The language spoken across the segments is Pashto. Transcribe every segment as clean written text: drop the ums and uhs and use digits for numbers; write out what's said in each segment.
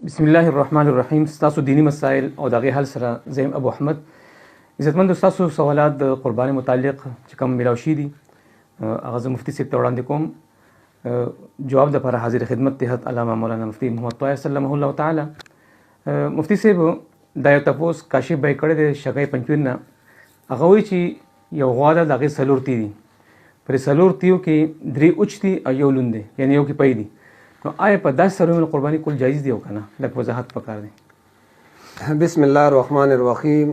بسم الله الرحمن الرحیم. ستاسو دینی مسائل او د هغې حل سره زیم ابو احمد. عزتمندو، ستاسو سوالات د قربانۍ متعلق چې کوم میلاو شوي دي هغه زه مفتي صاحب ته وړاندې کوم. جواب دپاره حاضر خدمت دی حضرت علامه مولانا مفتي محمد طاهر سلمه الله تعالی. مفتي صاحب دا یو تپوس کاشف به یې کړی دی شګی پنجپیر نه. هغه وایي چې یو غوا ده، د هغې څلور تی دي. پرې څلور تیو کې درې اوچ دي او یو لوند دی، یعنې یو کې پی دي. نو آیا په داسې څارویو قرباني کول جایز دی او که نه؟ لږ وضاحت پکار دی. بسم الله الرحمن الرحیم.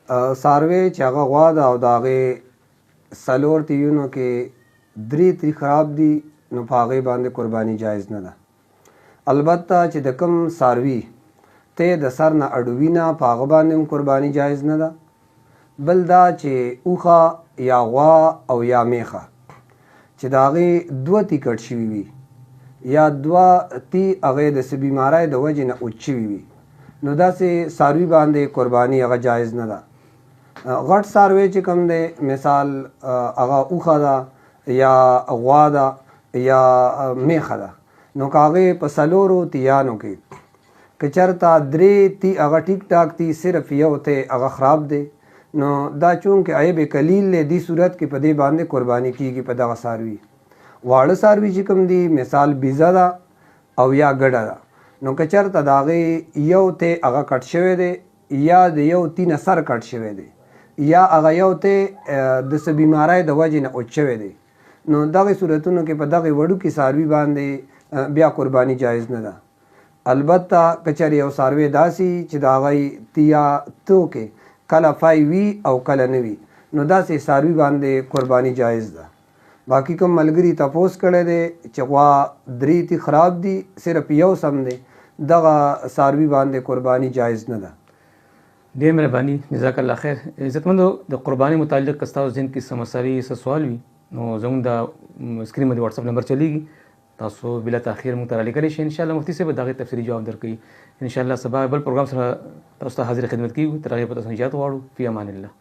څاروی چې هغه غوا ده او د هغې څلور تیونو کې درې تی خراب دي، نو په هغې باندې قرباني جایز نه ده. البته چې د کوم څاروي ته د سر نه اډوي نه، په هغه باندې هم قرباني جایز نه ده. بل دا چې اوښه یا غوا او یا میخه چې د هغې دوه تی کټ شوي وي یا دوه تی هغې د څه بیمارۍ د وجې نه اوچ شوي وي، نو داسې څاروي باندې قرباني هغه جایز نه ده. غټ څاروی چې کوم دی، مثال هغه اوښه ده یا غوا ده یا میخه ده، نو که هغې په څلورو تیانو کې که چېرته درې تی هغه ټیک ټاک تی، صرف یو تی هغه خراب دی، نو دا چونکې عیب قلیل دی، دې صورت کې په دې باندې قرباني کېږي په دغه څاروي. واړه څاروي چې کوم دي، مثال بیزه ده او یا ګډه ده، نو که چېرته د هغې یو تی هغه کټ شوی دی یا د یو تی نه سر کټ شوی دی یا هغه یو تی د څه بیمارۍ د وجې نه اوچ شوی دی، نو دغې صورتونو کې په دغې وړوکي څاروي باندې بیا قرباني جایز نه ده. البته که چېرې یو څاروی داسې چې د هغې تیا تو کې کله فای وي او کله نه وي، نو داسې څاروي باندې قرباني جایز ده. باقي کوم ملګري تپوس کړی دی چې غوا درې تی خراب دي، صرف یو سم دی، دغه څاروي باندې قرباني جایز نه ده. ډېر مهرباني، جزاک الله خیر. عزتمندو، د قربانۍ متعلق که ستاسو ذهن کې څه مسئلې څه سوال وي، نو زموږ د سکرین باندې واتساپ نمبر چلیږي، تاسو بلا تاخیر موږ ته رالیکلی شئ. انشاءالله مفتي صاحب به د هغې تفصیلي جواب درکوي. انشاءالله سبا بل پروګرام سره تاسو ته حاضر خدمت کیږو. تر هغې په تاسو نجات غواړو. فی امان الله.